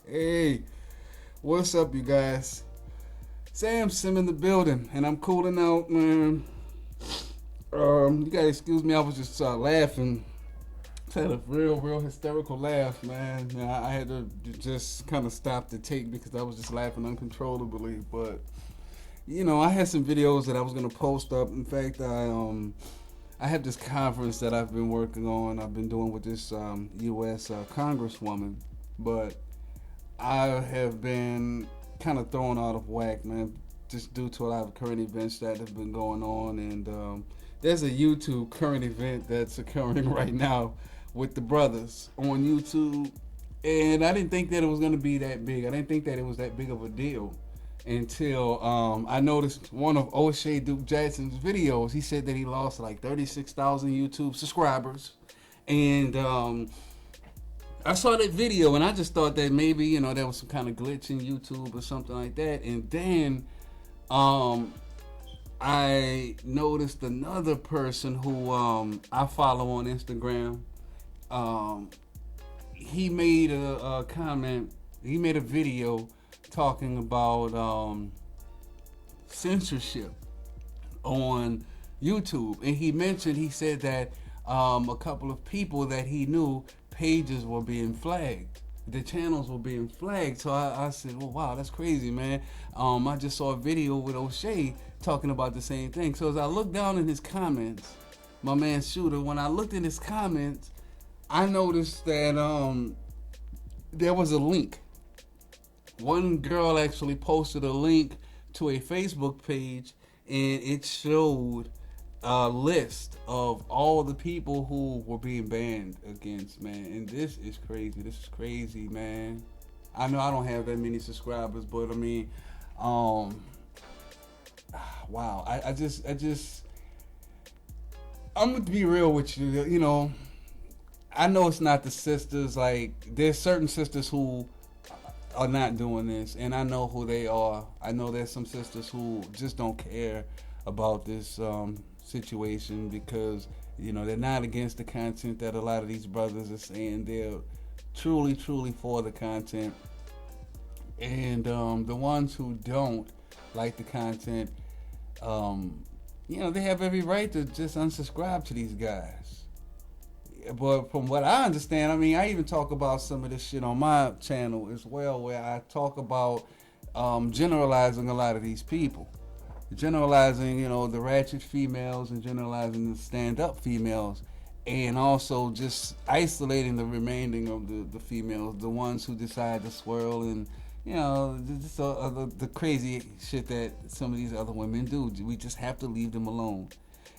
Hey, what's up, you guys? Sim in the building, and I'm cooling out, man. You guys excuse me, I was just laughing. Just had a real hysterical laugh, man. I had to just kind of stop the tape because I was just laughing uncontrollably. But I had some videos that I was gonna post up. In fact, I have this conference that I've been working on. I've been doing with this U.S. Congresswoman, but I have been kind of thrown out of whack, man, just due to a lot of current events that have been going on. And there's a YouTube current event that's occurring right now with the brothers on YouTube. And I didn't think that it was going to be that big. I didn't think that it was that big of a deal until I noticed one of O'Shea Duke Jackson's videos. He said that he lost like 36,000 YouTube subscribers. And I saw that video and I just thought that maybe, there was some kind of glitch in YouTube or something like that. And then I noticed another person who I follow on Instagram. He made a comment, he made a video talking about censorship on YouTube. And he said that a couple of people that he knew, pages were being flagged. The channels were being flagged. So I said, well, wow, that's crazy, man. I just saw a video with O'Shea talking about the same thing. So as I looked down in his comments, my man Shooter, when I looked in his comments, I noticed that there was a link. One girl actually posted a link to a Facebook page, and it showed a list of all the people who were being banned against, man. And this is crazy. This is crazy, man. I know I don't have that many subscribers, but I mean, wow. I'm gonna be real with you. I know it's not the sisters. Like, there's certain sisters who are not doing this, and I know who they are. I know there's some sisters who just don't care about this situation because they're not against the content that a lot of these brothers are saying. They're truly for the content, and the ones who don't like the content, they have every right to just unsubscribe to these guys. But from what I understand, I mean, I even talk about some of this shit on my channel as well, where I talk about generalizing a lot of these people. Generalizing, the ratchet females and generalizing the stand-up females, and also just isolating the remaining of the females, the ones who decide to swirl and, just the crazy shit that some of these other women do. We just have to leave them alone.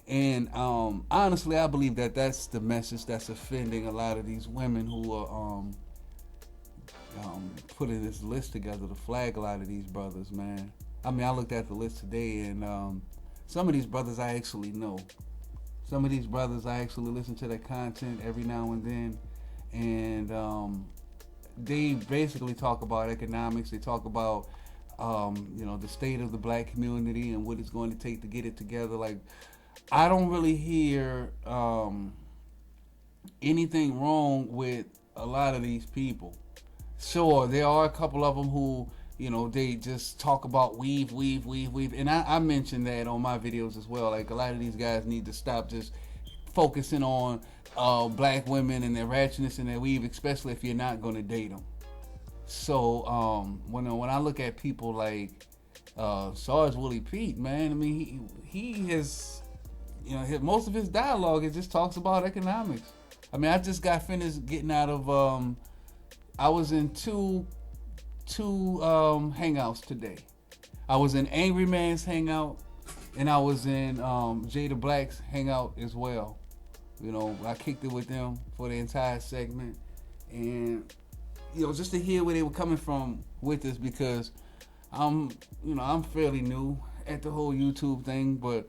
And honestly, I believe that that's the message that's offending a lot of these women who are putting this list together to flag a lot of these brothers, man. I mean, I looked at the list today, and some of these brothers I actually know. Some of these brothers I actually listen to their content every now and then, and they basically talk about economics. They talk about the state of the black community and what it's going to take to get it together. Like, I don't really hear anything wrong with a lot of these people. Sure, there are a couple of them who, they just talk about weave. And I mentioned that on my videos as well. Like, a lot of these guys need to stop just focusing on black women and their ratchetness and their weave, especially if you're not going to date them. So when I look at people like Sarge Willie Pete, man, I mean, he has... most of his dialogue, it just talks about economics. I mean, I just got finished getting out of, I was in two hangouts today. I was in Angry Man's hangout, and I was in Jada Black's hangout as well. I kicked it with them for the entire segment, and just to hear where they were coming from with this, because I'm fairly new at the whole YouTube thing, but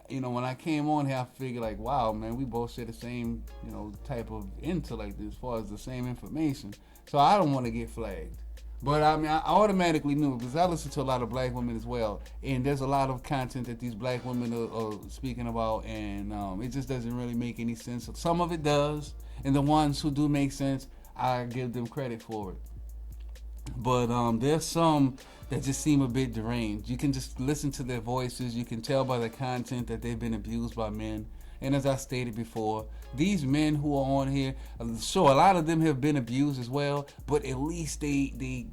when I came on here, I figured like, wow, man, we both share the same, type of intellect as far as the same information. So I don't want to get flagged. But I mean, I automatically knew because I listen to a lot of black women as well, and there's a lot of content that these black women are speaking about, and it just doesn't really make any sense. Some of it does, and the ones who do make sense, I give them credit for it. But there's some that just seem a bit deranged. You can just listen to their voices. You can tell by the content that they've been abused by men. And as I stated before, these men who are on here, sure, a lot of them have been abused as well, but at least they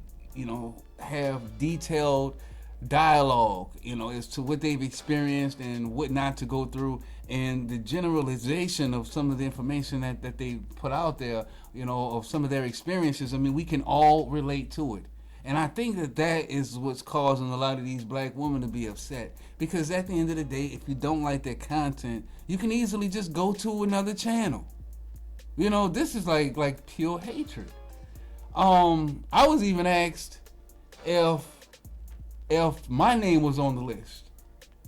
have detailed dialogue, as to what they've experienced and what not to go through, and the generalization of some of the information that they put out there, of some of their experiences. I mean, we can all relate to it. And I think that is what's causing a lot of these black women to be upset. Because at the end of the day, if you don't like their content, you can easily just go to another channel. This is like pure hatred. I was even asked if my name was on the list.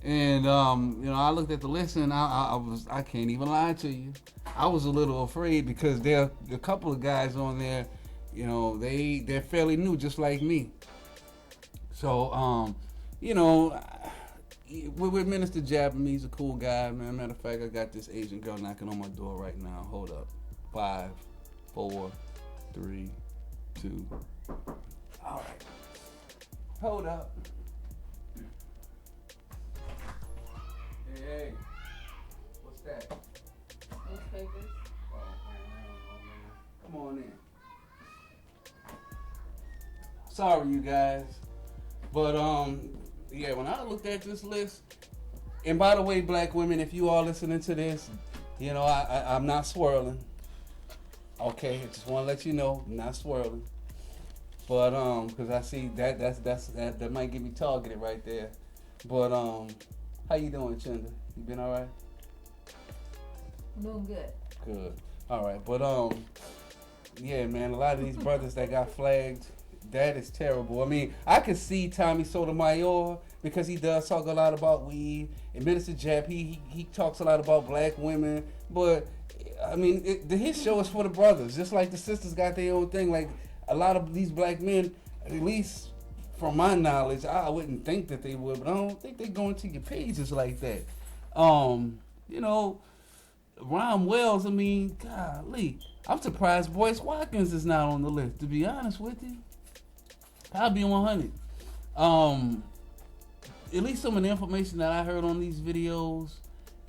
And I looked at the list and I can't even lie to you. I was a little afraid because there are a couple of guys on there. They're fairly new, just like me. So, with Minister Japan, he's a cool guy, man. Matter of fact, I got this Asian girl knocking on my door right now. Hold up. 5, 4, 3, 2. All right. Hold up. Hey. What's that? Newspapers. Oh, man. Come on in. Sorry, you guys, but when I looked at this list, and by the way, black women, if you are listening to this, I'm not swirling. Okay, I just want to let you know, I'm not swirling. But because I see that might get me targeted right there. But how you doing, Chinda? You been all right? I'm doing good. Good. All right, but yeah, man, a lot of these brothers that got flagged. That is terrible. I mean, I could see Tommy Sotomayor because he does talk a lot about weed. And Minister Jap, he talks a lot about black women. But, I mean, his show is for the brothers. Just like the sisters got their own thing. Like, a lot of these black men, at least from my knowledge, I wouldn't think that they would. But I don't think they go into your pages like that. Rhyme Wells, I mean, golly. I'm surprised Boyce Watkins is not on the list, to be honest with you. I'll be 100. At least some of the information that I heard on these videos,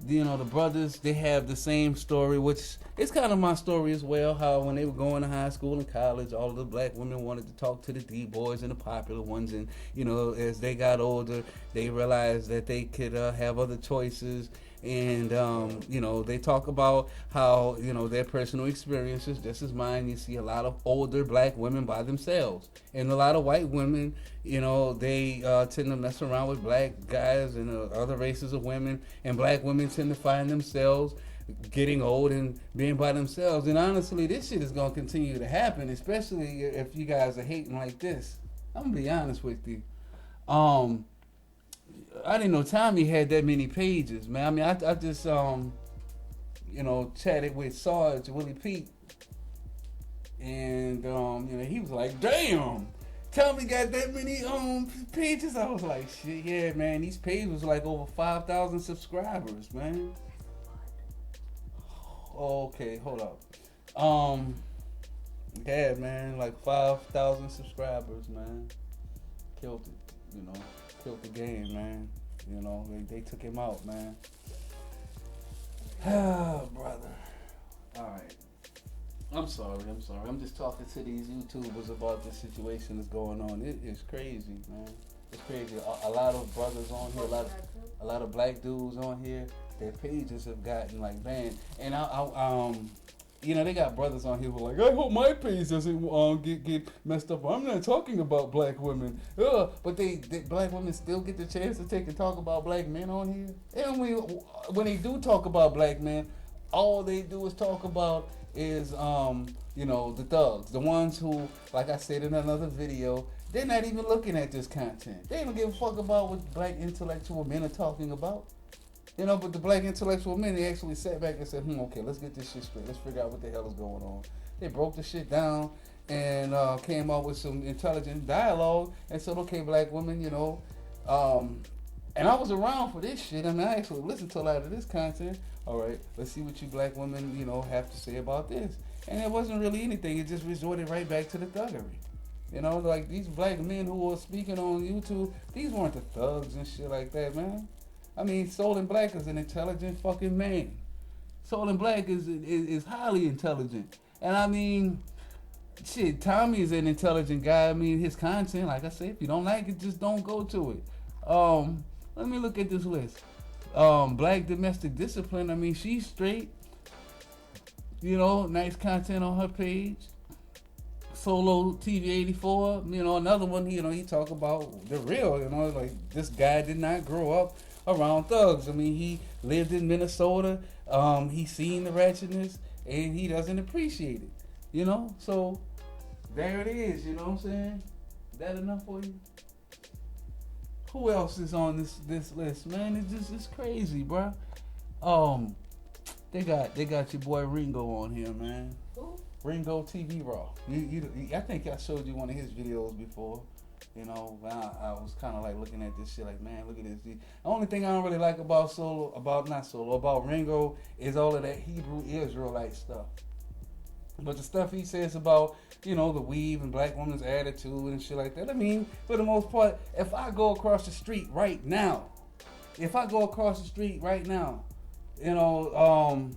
the brothers, they have the same story, which is kind of my story as well. How when they were going to high school and college, all of the black women wanted to talk to the D-boys and the popular ones. And, as they got older, they realized that they could have other choices. And, they talk about how, their personal experiences, just as mine. You see a lot of older black women by themselves. And a lot of white women, they tend to mess around with black guys and other races of women. And black women tend to find themselves getting old and being by themselves. And honestly, this shit is going to continue to happen, especially if you guys are hating like this. I'm going to be honest with you. I didn't know Tommy had that many pages, man. I mean, I just, chatted with Sarge, Willie Pete, and, he was like, damn, Tommy got that many, pages. I was like, shit, yeah, man, these pages was like over 5,000 subscribers, man. Okay, hold up. Yeah, man, like 5,000 subscribers, man. Killed it, killed the game, man. They took him out, man. Ah, brother. All right. I'm sorry. I'm just talking to these YouTubers about this situation that's going on. It is crazy, man. It's crazy. A lot of brothers on here, a lot of black dudes on here, their pages have gotten like banned. And they got brothers on here who are like, I hope my page doesn't get messed up. I'm not talking about black women. But they black women still get the chance to take and talk about black men on here. And when they do talk about black men, all they do is talk about is the thugs, the ones who, like I said in another video, they're not even looking at this content. They don't give a fuck about what black intellectual men are talking about. But the black intellectual men, they actually sat back and said, okay, let's get this shit straight. Let's figure out what the hell is going on. They broke the shit down and came up with some intelligent dialogue and said, okay, black women, and I was around for this shit. I mean, I actually listened to a lot of this content. All right, let's see what you black women, have to say about this. And it wasn't really anything. It just resorted right back to the thuggery. You know, like these black men who were speaking on YouTube, these weren't the thugs and shit like that, man. I mean, Solon Black is an intelligent fucking man. Solon Black is highly intelligent. And I mean, shit, Tommy is an intelligent guy. I mean, his content, like I said, if you don't like it, just don't go to it. Let me look at this list. Black domestic discipline, I mean, she's straight. You know, nice content on her page. Solo TV 84, you know, another one, you know, he talk about the real, you know, like this guy did not grow up around thugs. I mean, he lived in Minnesota, he seen the ratchetness, and he doesn't appreciate it, you know? So, there it is, you know what I'm saying? That enough for you? Who else is on this list, man? It's crazy, bro. They got your boy Ringo on here, man. Who? Ringo TV Raw. I think I showed you one of his videos before. You know, I was kind of like looking at this shit like, man, look at this. The only thing I don't really like about Ringo is all of that Hebrew Israelite stuff. But the stuff he says about, you know, the weave and black women's attitude and shit like that. I mean, for the most part, if I go across the street right now, you know,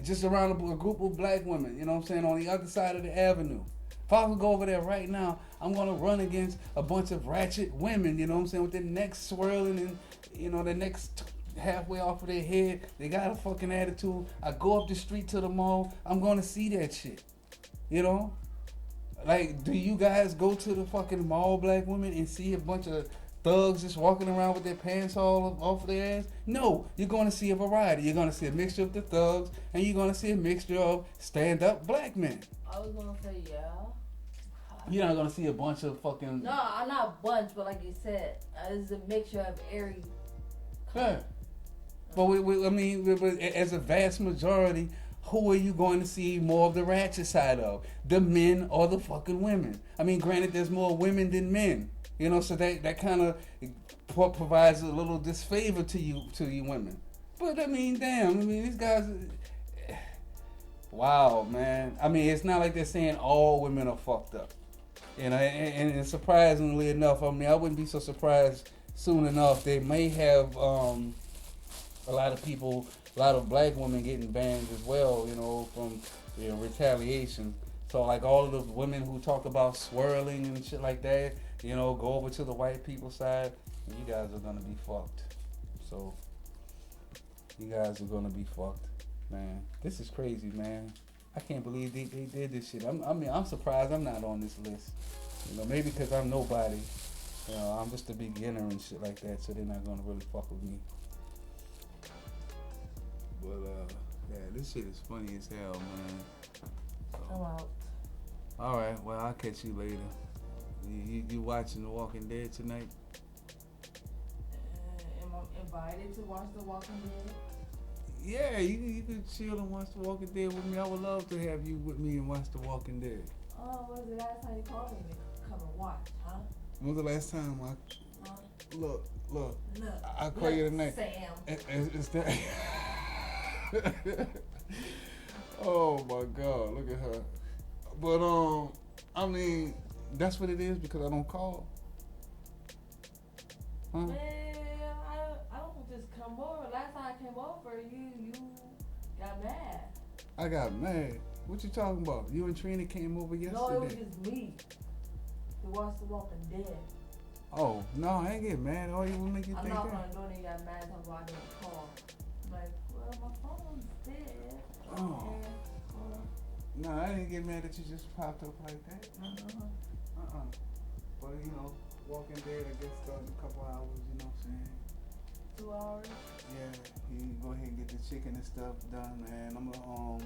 just around a group of black women, you know what I'm saying, on the other side of the avenue. If I was to go over there right now, I'm going to run against a bunch of ratchet women, you know what I'm saying, with their necks swirling and, you know, their necks halfway off of their head. They got a fucking attitude. I go up the street to the mall, I'm going to see that shit, you know? Like, do you guys go to the fucking mall, black women, and see a bunch of thugs just walking around with their pants all off of their ass? No, you're going to see a variety. You're going to see a mixture of the thugs, and you're going to see a mixture of stand-up black men. I was gonna say yeah. You're not going to see a bunch of fucking... No, I'm not a bunch, but like you said, it's a mixture of every... Yeah. But but as a vast majority, who are you going to see more of the ratchet side of? The men or the fucking women? I mean, granted, there's more women than men. You know, so that kind of provides a little disfavor to you women. But I mean, damn, I mean, these guys, wow, man. I mean, it's not like they're saying all women are fucked up. You know, and surprisingly enough, I mean, I wouldn't be so surprised soon enough. They may have a lot of black women getting banned as well, you know, from retaliation. So like all of the women who talk about swirling and shit like that, you know, go over to the white people side, you guys are gonna be fucked. So you guys are gonna be fucked, man. This is crazy, man. I can't believe they did this shit. I'm surprised I'm not on this list. You know, maybe because I'm nobody. You know, I'm just a beginner and shit like that, so they're not gonna really fuck with me. But yeah, this shit is funny as hell, man. So, I'm out. all right, well, I'll catch you later. You watching The Walking Dead tonight? Am I invited to watch The Walking Dead? Yeah, you can chill and watch The Walking Dead with me. I would love to have you with me and watch The Walking Dead. Oh, what was the last time you called me to come and watch, huh? When was the last time look, I'll call you tonight. Sam. It's that. Oh my God, look at her. But I mean, that's what it is because I don't call. Huh? Man, I don't just come over. Last time I came over, you got mad. I got mad. What you talking about? You and Trina came over yesterday. No, it was just me to watch The Walking Dead. Oh, no, I ain't get mad. Oh, you will make you I'm think not that? gonna do it. You got mad because I didn't call. I'm like, well, my phone's dead. Oh. And, No, I didn't get mad that you just popped up like that. But, you know, Walking Dead, I guess, starting in a couple hours, you know what I'm saying? 2 hours. Yeah, you go ahead and get the chicken and stuff done, man. I'm gonna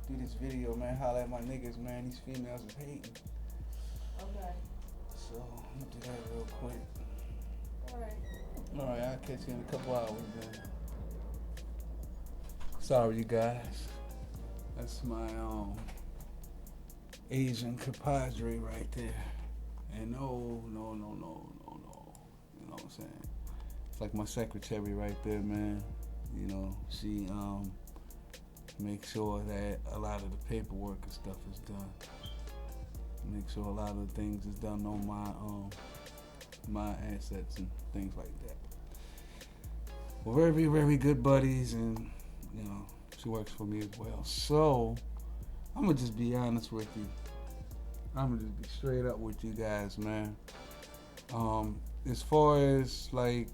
do this video, man. Holla at my niggas, man. These females is hating. Okay. So, I'm gonna do that real quick. Alright. Alright, I'll catch you in a couple hours, then. Sorry, you guys. That's my Asian compadre right there. And no. You know what I'm saying? It's like my secretary right there, man. You know, she makes sure that a lot of the paperwork and stuff is done. make sure a lot of things is done on my assets and things like that. We're very, very good buddies, and she works for me as well. So I'm gonna just be honest with you. I'm gonna just be straight up with you guys, man. As far as like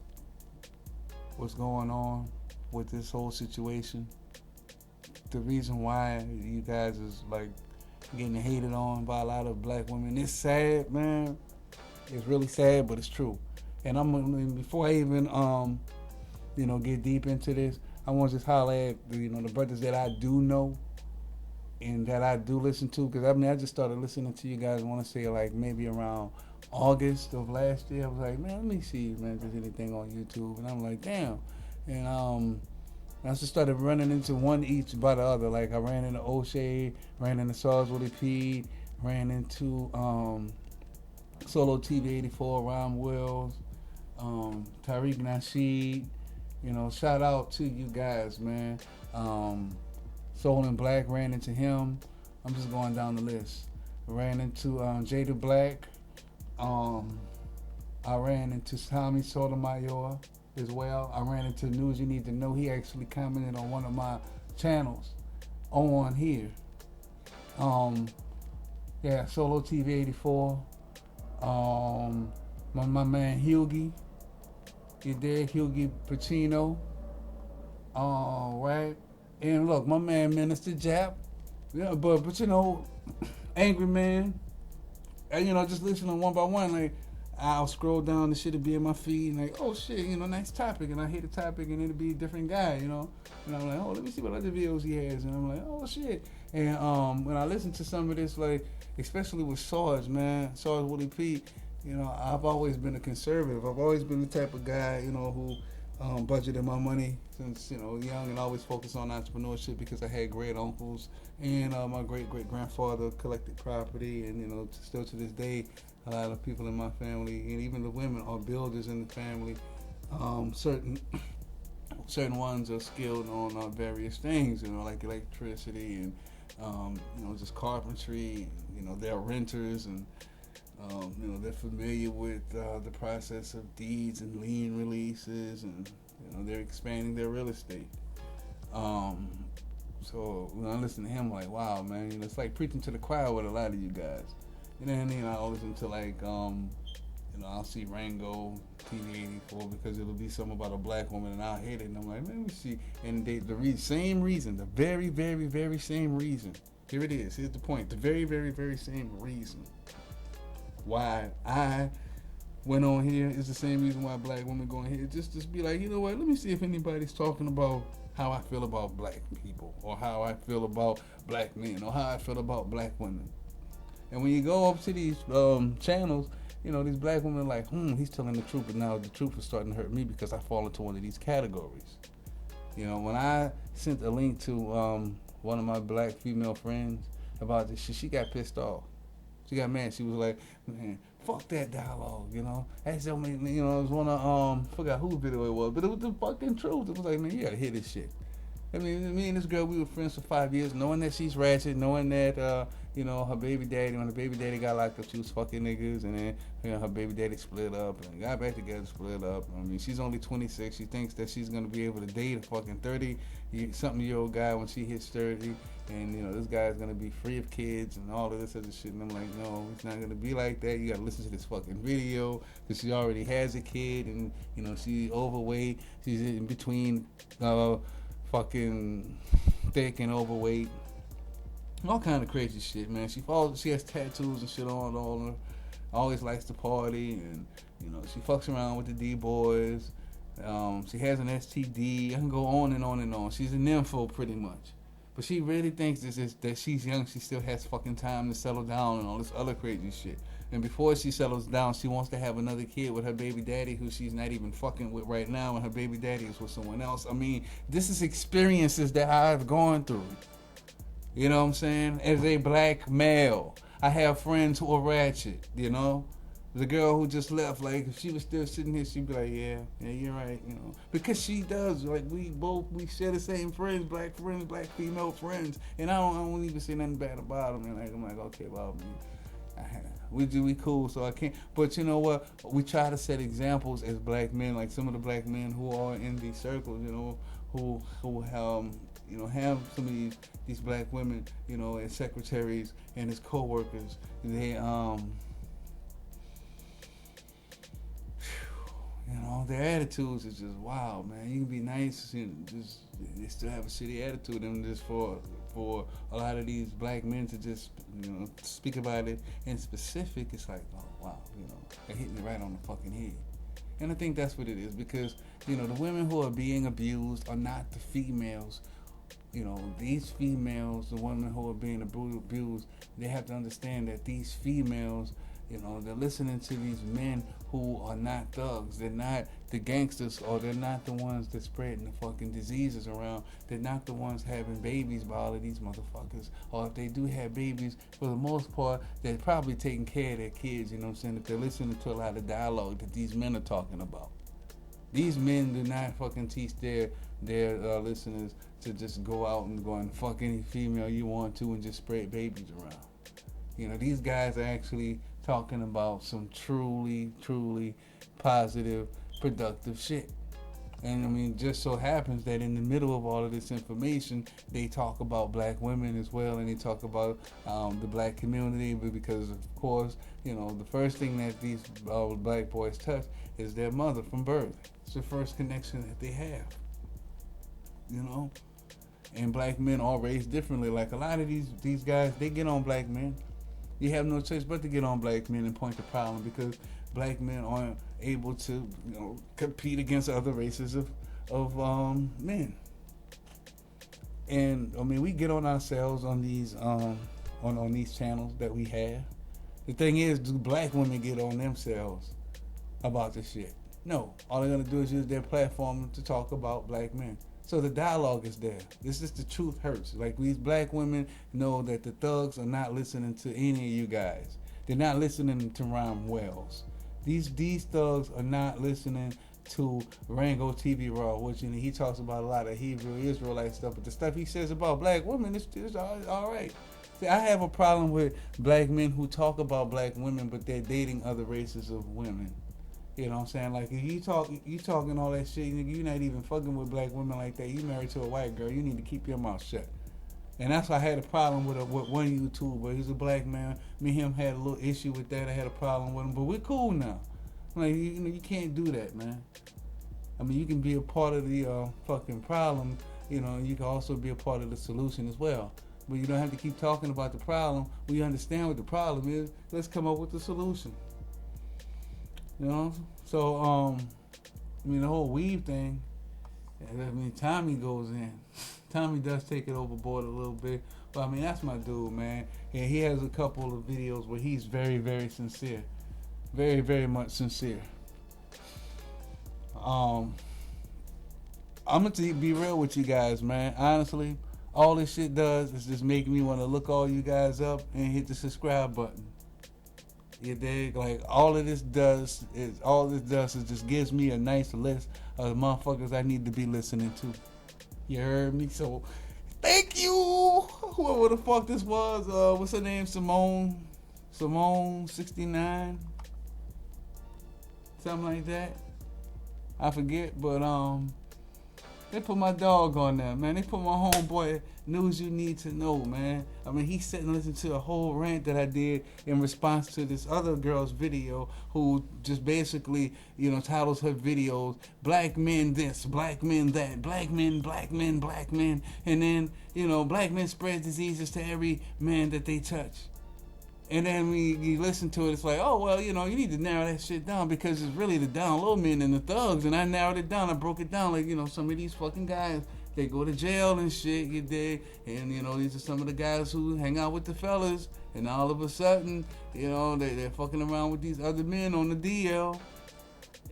what's going on with this whole situation, the reason why you guys is like getting hated on by a lot of black women, it's sad, man. It's really sad, but it's true. And before I even get deep into this, I want to just holler at the brothers that I do know and that I do listen to, because I just started listening to you guys. I want to say like maybe around August of last year. I was like, man, let me see, man, if there's anything on YouTube, and I'm like, damn. And I just started running into one each by the other. Like I ran into O'Shea, ran into Saws Willie P, ran into Solo TV 84, Ron Wills, Tariq Nasheed. Shout out to you guys, man. Soul and Black, ran into him. I'm just going down the list. Ran into Jada Black. I ran into Tommy Sotomayor as well. I ran into News You Need to Know. He actually commented on one of my channels on here. Solo TV 84. My man Hughie. You there, Hughie Pacino. Right? And look, my man Minister Jap. Yeah, but Angry Man. And just listening one by one, like I'll scroll down, the shit will be in my feed, and like, oh shit, nice topic, and I hear the topic, and it'll be a different guy, and I'm like, oh, let me see what other videos he has, and I'm like, oh shit, and when I listen to some of this, like, especially with Sarge, man, Sarge Willie P, I've always been a conservative. I've always been the type of guy, who budgeted my money since, young, and always focused on entrepreneurship because I had great uncles, and my great-great-grandfather collected property, and, still to this day, a lot of people in my family, and even the women, are builders in the family. Certain ones are skilled on various things, like electricity and, just carpentry, they're renters, and they're familiar with the process of deeds and lien releases, and they're expanding their real estate. So when I listen to him, like, wow, man, it's like preaching to the choir with a lot of you guys. And then I'll listen to like, I'll see Rango TV 84 because it'll be something about a black woman, and I'll hate it, and I'm like, man, let me see. And same reason, the very, very, very same reason. Here it is. Here's the point. The very, very, very same reason why I went on here is the same reason why black women go on here. Just be like, you know what? Let me see if anybody's talking about how I feel about black people, or how I feel about black men, or how I feel about black women. And when you go up to these channels, these black women are like, he's telling the truth, but now the truth is starting to hurt me because I fall into one of these categories. When I sent a link to one of my black female friends about this shit, she got pissed off. She got mad. She was like, man, fuck that dialogue, That's so many, it was one of, forgot whose video it was, but it was the fucking truth. It was like, man, you gotta hear this shit. I mean, me and this girl, we were friends for 5 years, knowing that she's ratchet, knowing that, her baby daddy, when the baby daddy got locked up, she was fucking niggas, and then, her baby daddy split up, and got back together, split up. I mean, she's only 26. She thinks that she's going to be able to date a fucking 30-something-year-old guy when she hits 30, and, this guy's going to be free of kids and all of this other shit. And I'm like, no, it's not going to be like that. You got to listen to this fucking video, because she already has a kid, and, she's overweight. She's in between, fucking thick and overweight, all kind of crazy shit, man. She has tattoos and shit on all her. Always likes to party, and she fucks around with the D-boys. She has an STD. I can go on and on and on. She's a nympho pretty much, but she really thinks that she's young. She still has fucking time to settle down and all this other crazy shit. And before she settles down, she wants to have another kid with her baby daddy, who she's not even fucking with right now, and her baby daddy is with someone else. I mean, this is experiences that I've gone through. You know what I'm saying? As a black male, I have friends who are ratchet, The girl who just left, like, if she was still sitting here, she'd be like, yeah, you're right, Because she does, like, we share the same friends, black female friends, and I don't even say nothing bad about them. And I'm like, okay, well, man, We cool, so I can't. But you know what? We try to set examples as black men, like some of the black men who are in these circles, who have some of these black women, as secretaries and as co-workers. Their attitudes is just wild, man. You can be nice and just they still have a shitty attitude, and just for a lot of these black men to just speak about it in specific, it's like, oh wow, they're hitting it right on the fucking head. And I think that's what it is, because the women who are being abused are not the females. These females, the women who are being abused, they have to understand that these females, they're listening to these men who are not thugs. They're not the gangsters, or they're not the ones that spreading the fucking diseases around. They're not the ones having babies by all of these motherfuckers. Or if they do have babies, for the most part, they're probably taking care of their kids, if they're listening to a lot of dialogue that these men are talking about. These men do not fucking teach their listeners to just go out and go and fuck any female you want to and just spread babies around. These guys are actually talking about some truly, truly positive, productive shit. And just so happens that in the middle of all of this information, they talk about black women as well, and they talk about the black community, because of course, the first thing that these black boys touch is their mother from birth. It's the first connection that they have. And black men are raised differently. Like a lot of these guys, they get on black men. You have no choice but to get on black men and point the problem, because black men aren't able to, compete against other races of men. And we get on ourselves on these on these channels that we have. The thing is, do black women get on themselves about this shit? No. All they're gonna do is use their platform to talk about black men. So the dialogue is there. This is the truth hurts. Like, these black women know that the thugs are not listening to any of you guys. They're not listening to Rhyme Wells. These thugs are not listening to Rango TV Raw, which he talks about a lot of Hebrew Israelite stuff, but the stuff he says about black women is all right. See, I have a problem with black men who talk about black women, but they're dating other races of women. You know what I'm saying? Like, if you talking all that shit, you're not even fucking with black women like that. You married to a white girl, you need to keep your mouth shut. And that's why I had a problem with one YouTuber. He's a black man. Me and him had a little issue with that. I had a problem with him, but we're cool now. Like, you can't do that, man. You can be a part of the fucking problem, and you can also be a part of the solution as well. But you don't have to keep talking about the problem. When you understand what the problem is, let's come up with the solution. So, the whole weave thing, Tommy goes in. Tommy does take it overboard a little bit. But, that's my dude, man. And he has a couple of videos where he's very, very sincere. Very, very much sincere. I'm going to be real with you guys, man. Honestly, all this shit does is just make me want to look all you guys up and hit the subscribe button. You dig? Like, all this does is just gives me a nice list of motherfuckers I need to be listening to. You heard me? So, thank you! Whoever the fuck this was, what's her name? Simone 69? Something like that. I forget, but they put my dog on there, man. They put my homeboy News You Need to Know, man. He sat and listened to a whole rant that I did in response to this other girl's video, who just basically, titles her videos, Black Men This, Black Men That, Black Men, Black Men, Black Men. And then, black men spread diseases to every man that they touch. And then when you listen to it, it's like, oh, well, you need to narrow that shit down, because it's really the down low men and the thugs. And I narrowed it down. I broke it down like, some of these fucking guys, they go to jail and shit, you dig? And, these are some of the guys who hang out with the fellas. And all of a sudden, they're fucking around with these other men on the DL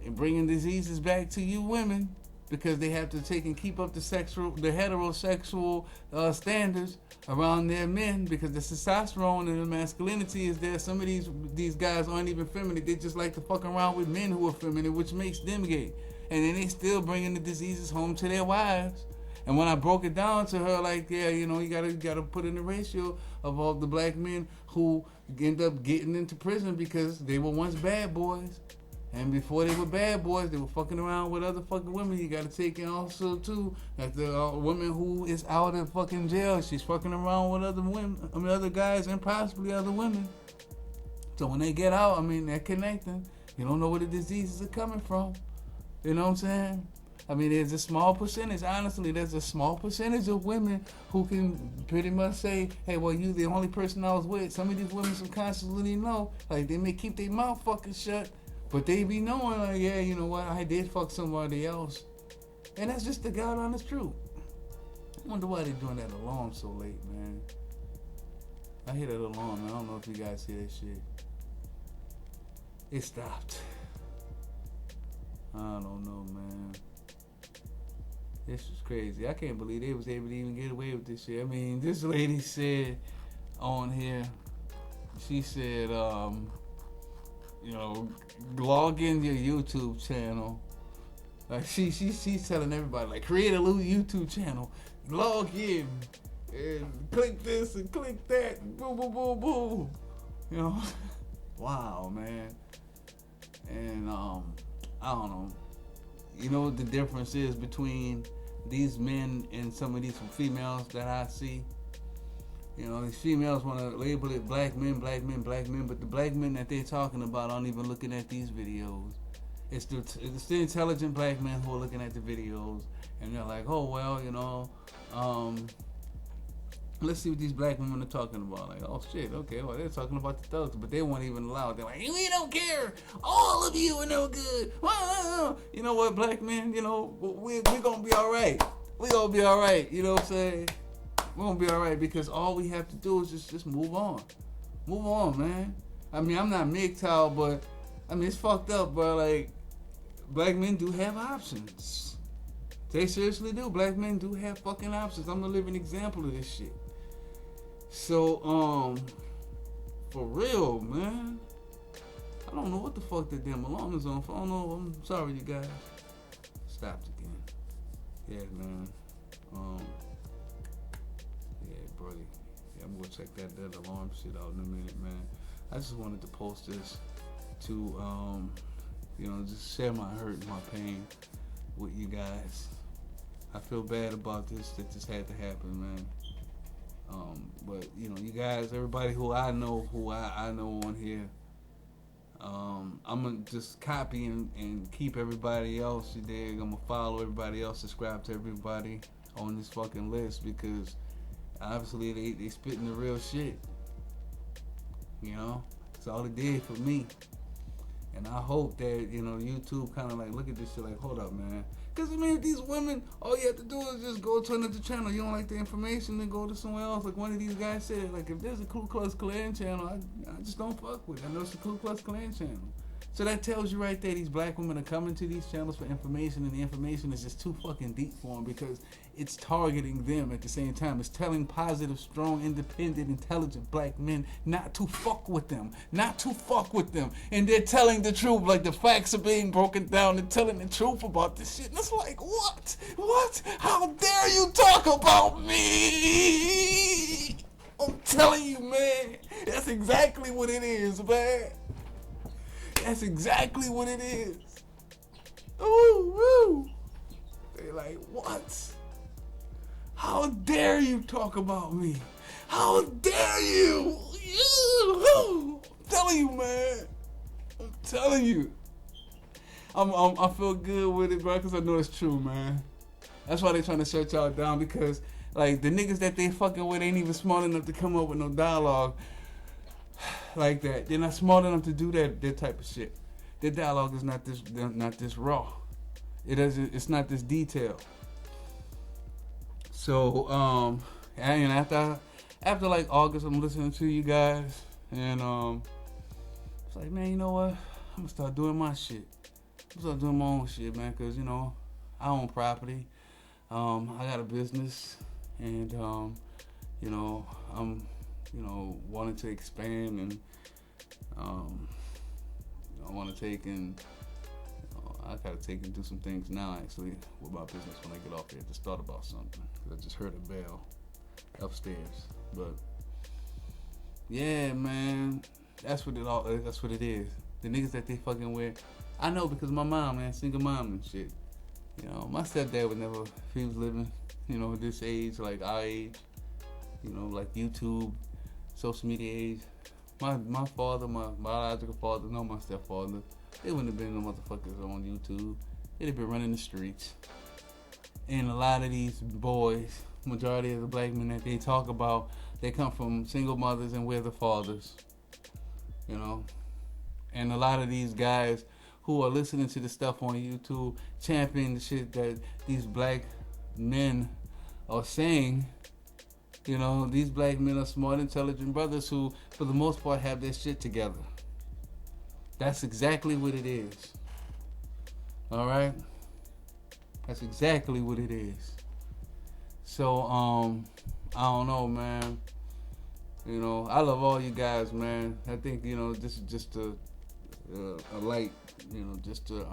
and bringing diseases back to you women, because they have to take and keep up the heterosexual standards around their men, because the testosterone and the masculinity is there. Some of these guys aren't even feminine. They just like to fuck around with men who are feminine, which makes them gay. And then they still bringing the diseases home to their wives. And when I broke it down to her, like, yeah, you know, you gotta put in the ratio of all the black men who end up getting into prison because they were once bad boys. And before they were bad boys, they were fucking around with other fucking women. You gotta take in also, too, that the woman who is out of fucking jail, she's fucking around with other women, other guys and possibly other women. So when they get out, I mean, they're connecting. You don't know where the diseases are coming from. You know what I'm saying? I mean, there's a small percentage, honestly, there's a small percentage of women who can pretty much say, hey, well, you the only person I was with. Some of these women subconsciously know, like, they may keep their mouth fucking shut, but they be knowing, like, yeah, you know what, I did fuck somebody else. And that's just the God honest truth. I wonder why they're doing that alarm so late, man. I hear that alarm, man. I don't know if you guys hear that shit. It stopped. I don't know, man. This is crazy. I can't believe they was able to even get away with this shit. I mean, this lady said on here, she said, you know, log in your YouTube channel. Like she's telling everybody, like, create a little YouTube channel, log in, and click this and click that, and boom, boom, boom, boom. You know, wow, man. And I don't know. You know what the difference is between these men and some of these females that I see? You know, these females want to label it black men, black men, black men, but the black men that they're talking about aren't even looking at these videos. It's the intelligent black men who are looking at the videos, and they're like, oh, well, you know, let's see what these black women are talking about. Like, oh, shit, okay, well, they're talking about the thugs, but they weren't even allowed. They're like, we don't care. All of you are no good. You know what, black men, you know, we're going to be all right. We're going to be all right. You know what I'm saying? We're going to be all right because all we have to do is just move on. Move on, man. I mean, I'm not MGTOW, but, I mean, it's fucked up, but, like, black men do have options. They seriously do. Black men do have fucking options. I'm a living example of this shit. So, for real, man. I don't know what the fuck that damn alarm is on for. I don't know. I'm sorry, you guys. Stopped again. Yeah, man. Yeah, buddy. Yeah, I'm gonna check that alarm shit out in a minute, man. I just wanted to post this to, you know, just share my hurt and my pain with you guys. I feel bad about this, that this had to happen, man. But, you know, you guys, everybody who I know on here, I'm going to just copy and keep everybody else, you dig? I'm going to follow everybody else, subscribe to everybody on this fucking list because obviously they spitting the real shit. You know? That's all it did for me. And I hope that, you know, YouTube kind of like look at this shit like, hold up, man. Because, I mean, if these women, all you have to do is just go to another channel. You don't like the information, then go to somewhere else. Like one of these guys said, like, if there's a Ku Klux Klan channel, I just don't fuck with it. I know it's a Ku Klux Klan channel. So that tells you right there these black women are coming to these channels for information, and the information is just too fucking deep for them because it's targeting them at the same time. It's telling positive, strong, independent, intelligent black men not to fuck with them. Not to fuck with them. And they're telling the truth. Like the facts are being broken down and telling the truth about this shit. And it's like, what? What? How dare you talk about me? I'm telling you, man. That's exactly what it is, man. That's exactly what it is. Ooh, woo. They're like, what? How dare you talk about me? How dare you? I'm telling you, man. I'm telling you. I feel good with it, bro, because I know it's true, man. That's why they trying to shut y'all down because, like, the niggas that they fucking with ain't even smart enough to come up with no dialogue like that. They're not smart enough to do that type of shit. Their dialogue is not this raw. It's not this detailed. So and after like August, I'm listening to you guys, and it's like, man, you know what? I'm gonna start doing my shit. I'm gonna start doing my own shit, man, cause you know I own property. I got a business, and you know I'm wanting to expand and I want to take and I gotta take and do some things now, actually, with my business when I get off here to start about something. Cause I just heard a bell upstairs. But yeah, man, that's what it is. The niggas that they fucking with, I know because my mom, man, single mom and shit. You know, my stepdad would never, if he was living, you know, this age, like our age, you know, like YouTube, social media age. My father, my biological father, no, my stepfather, they wouldn't have been no motherfuckers on YouTube. They'd have been running the streets. And a lot of these boys, majority of the black men that they talk about, they come from single mothers and we're the fathers. You know? And a lot of these guys who are listening to the stuff on YouTube, championing the shit that these black men are saying, you know, these black men are smart, intelligent brothers who, for the most part, have their shit together. That's exactly what it is. Alright? That's exactly what it is. So, I don't know, man. You know, I love all you guys, man. I think, you know, this is just a light, you know, just a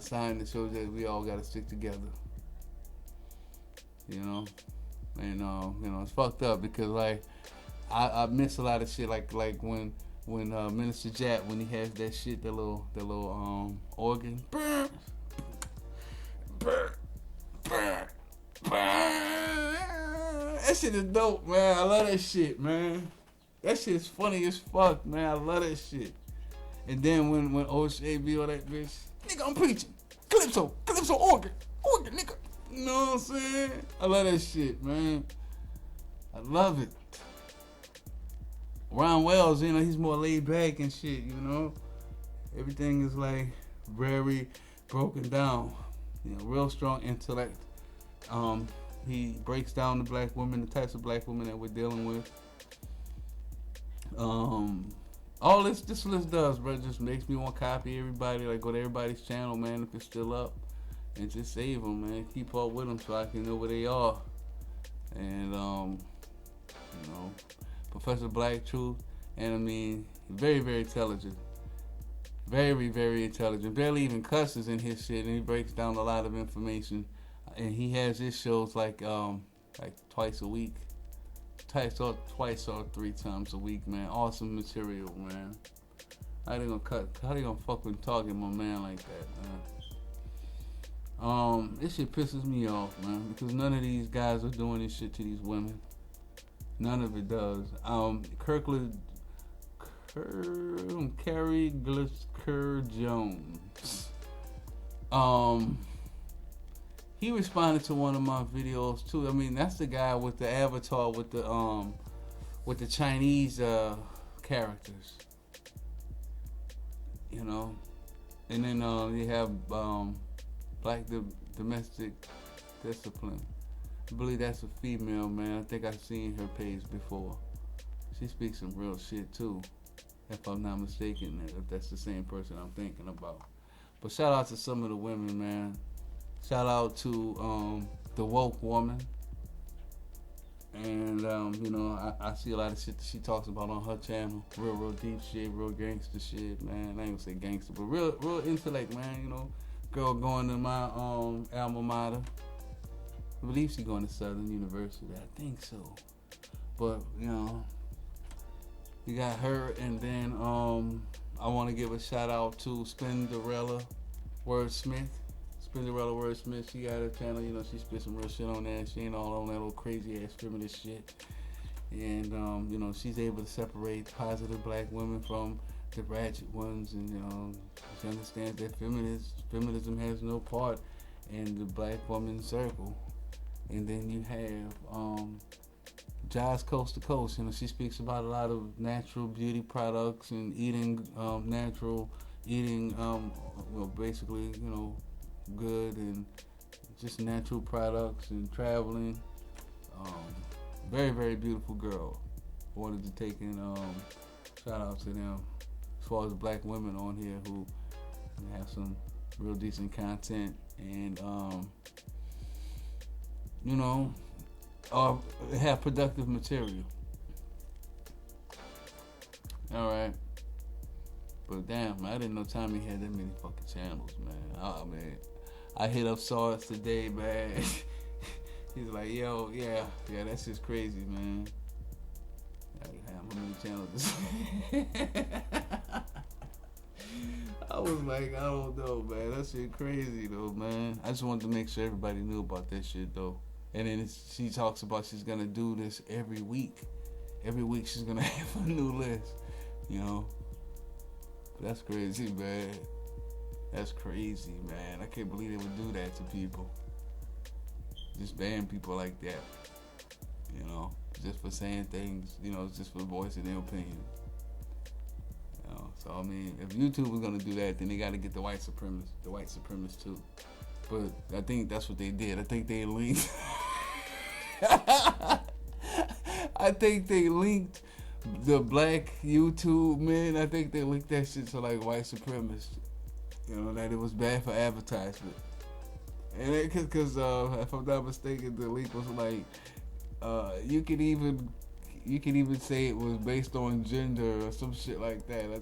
sign that shows that we all gotta stick together. You know? And, you know, it's fucked up because, like, I miss a lot of shit, like when Minister Jack, when he has that shit, that little organ. That shit is dope, man. I love that shit, man. That shit is funny as fuck, man. I love that shit. And then when O'Shea be all that bitch, nigga, I'm preaching. Calypso organ, nigga. You know what I'm saying? I love that shit, man. I love it. Ron Wells, you know, he's more laid back and shit, you know. Everything is like very broken down. You know, real strong intellect. He breaks down the black women, the types of black women that we're dealing with. All this list does, bro, just makes me want to copy everybody, like go to everybody's channel, man, if it's still up, and just save them, man. Keep up with them so I can know where they are. And, you know, Professor Black Truth, and I mean, very, very intelligent. Very, very intelligent. Barely even cusses in his shit, and he breaks down a lot of information. And he has his shows like twice a week. Twice or 3 times a week, man. Awesome material, man. How they gonna fuck with talking my man like that, man? This shit pisses me off, man, because none of these guys are doing this shit to these women. None of it does. Carrie Glisker Jones. He responded to one of my videos too. I mean, that's the guy with the avatar with the Chinese characters. You know, and then you have Black Domestic Discipline. I believe that's a female, man. I think I've seen her page before. She speaks some real shit too, if I'm not mistaken. If that's the same person I'm thinking about. But shout out to some of the women, man. Shout out to the woke woman. And, you know, I see a lot of shit that she talks about on her channel. Real deep shit, real gangster shit, man. I ain't gonna say gangster, but real intellect, man, you know. Girl going to my alma mater. I believe she's going to Southern University. I think so. But, you know, you got her, and then I want to give a shout out to Spinderella Wordsmith. She got her channel, you know, she spit some real shit on there. She ain't all on that little crazy ass feminist shit. And, you know, she's able to separate positive black women from the ratchet ones. And, you know, she understands that feminism has no part in the black woman's circle. And then you have Jazz Coast to Coast. You know, she speaks about a lot of natural beauty products and eating natural, well, basically, you know, good and just natural products and traveling. Very, very beautiful girl. I wanted to take in shout out to them as far as black women on here who have some real decent content and you know, have productive material. All right. But damn, man, I didn't know Tommy had that many fucking channels, man. Oh man, I hit up Sauce today, man. He's like, yo, yeah, that's just crazy, man. How many channels? I was like, I don't know, man. That shit crazy though, man. I just wanted to make sure everybody knew about that shit though. And then she talks about she's gonna do this every week. Every week she's gonna have a new list, you know. But that's crazy, man. That's crazy, man. I can't believe they would do that to people. Just ban people like that, you know, just for saying things, you know, just for voicing their opinion. You know, so I mean, if YouTube was gonna do that, then they gotta get the white supremacists too. But I think that's what they did. I think they linked. I think they linked the black YouTube men. I think they linked that shit to like white supremacists. You know, that it was bad for advertisement. And it, cause if I'm not mistaken, the link was like, you could even say it was based on gender or some shit like that. I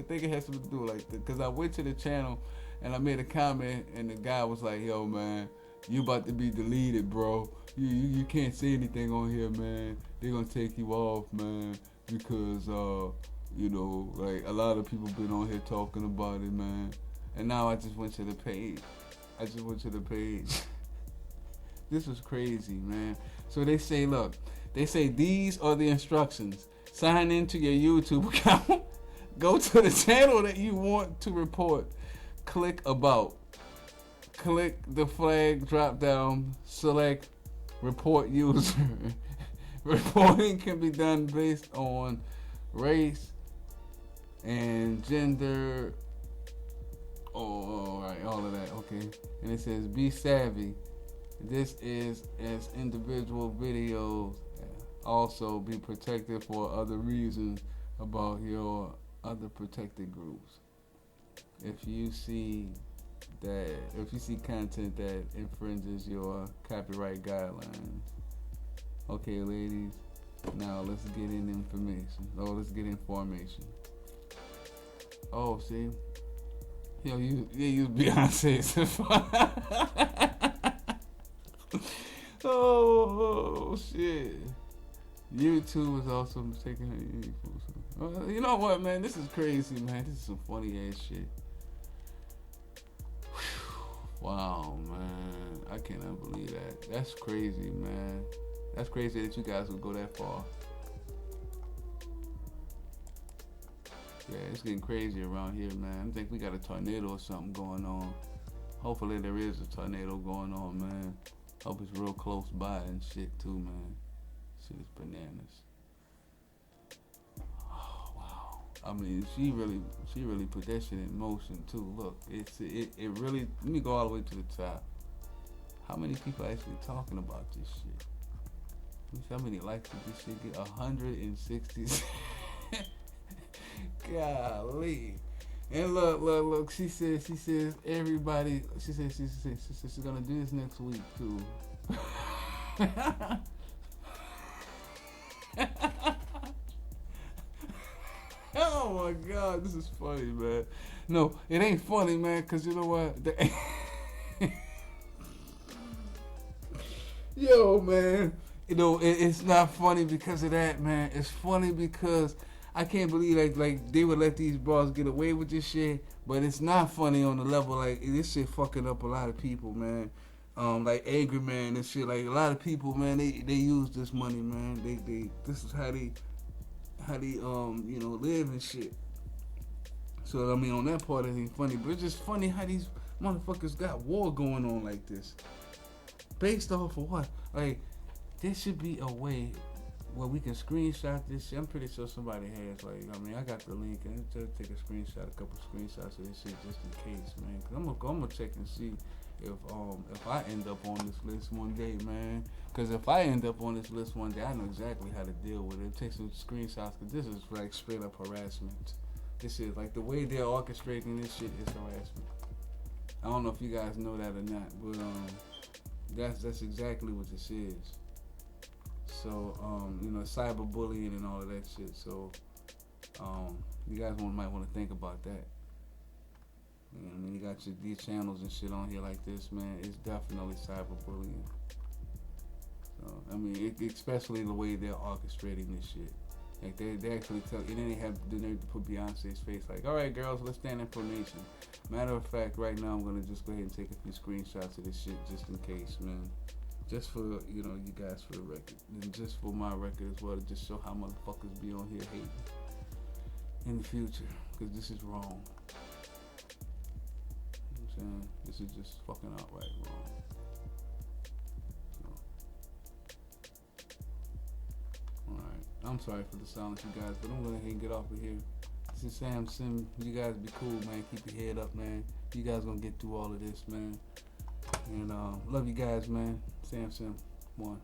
think it has something to do like that. Cause I went to the channel and I made a comment and the guy was like, yo man, you about to be deleted, bro. You can't say anything on here, man. They're gonna take you off, man, because you know, like a lot of people been on here talking about it, man. And now I just went to the page. This was crazy, man. So they say, look, these are the instructions. Sign into your YouTube account. Go to the channel that you want to report. Click about. Click the flag drop down. Select report user. Reporting can be done based on race and gender. Oh, alright, all of that, okay. And it says, be savvy. This is as individual videos. Also, be protected for other reasons about your other protected groups. If you see content that infringes your copyright guidelines. Okay, ladies. Now let's get in information. Let's get information. Oh, see. Yo, you use Beyonce. Oh shit. YouTube is also taking her unique food. You know what, man? This is crazy, man. This is some funny ass shit. Wow, man. I cannot believe that. That's crazy, man. That's crazy that you guys would go that far. Yeah, it's getting crazy around here, man. I think we got a tornado or something going on. Hopefully there is a tornado going on, man. Hope it's real close by and shit too, man. Shit is bananas. Oh, wow. I mean, she really put that shit in motion too. Look, it really. Let me go all the way to the top. How many people actually talking about this shit? How many likes did this shit get? 160. Golly. And look, she says everybody, she says she's gonna do this next week too. Oh my God, this is funny, man. No, it ain't funny, man, cause you know what? Yo, man, you know, it's not funny because of that, man. It's funny because I can't believe like they would let these bras get away with this shit, but it's not funny on the level like this shit fucking up a lot of people, man. Like Angry Man and shit. Like a lot of people, man, they use this money, man. They this is how they you know, live and shit. So I mean, on that part it ain't funny, but it's just funny how these motherfuckers got war going on like this. Based off of what? Like there should be a way where we can screenshot this shit. I'm pretty sure somebody has, like, I mean, I got the link and just take a screenshot, a couple screenshots of this shit just in case, man. Cause I'm gonna check and see if I end up on this list one day, man. Cause if I end up on this list one day, I know exactly how to deal with it. Take some screenshots, cause this is like straight up harassment. This is like the way they're orchestrating this shit is harassment. I don't know if you guys know that or not, but that's exactly what this is. So, you know, cyberbullying and all of that shit. So, You guys might want to think about that. You know what I mean? You got these channels and shit on here like this, man. It's definitely cyberbullying. So, I mean, especially the way they're orchestrating this shit. Like, they actually tell, and then they have the nerve to put Beyonce's face like, all right, girls, let's stand in for nation. Matter of fact, right now I'm going to just go ahead and take a few screenshots of this shit just in case, man. Just for, you know, you guys for the record. And just for my record as well, to just show how motherfuckers be on here hating in the future. Because this is wrong. You know what I'm saying? This is just fucking outright wrong. Alright, I'm sorry for the silence, you guys, but I'm gonna go ahead and get off of here. This is Sam Sim. You guys be cool, man. Keep your head up, man. You guys gonna get through all of this, man. And love you guys, man. Sam Sim 1.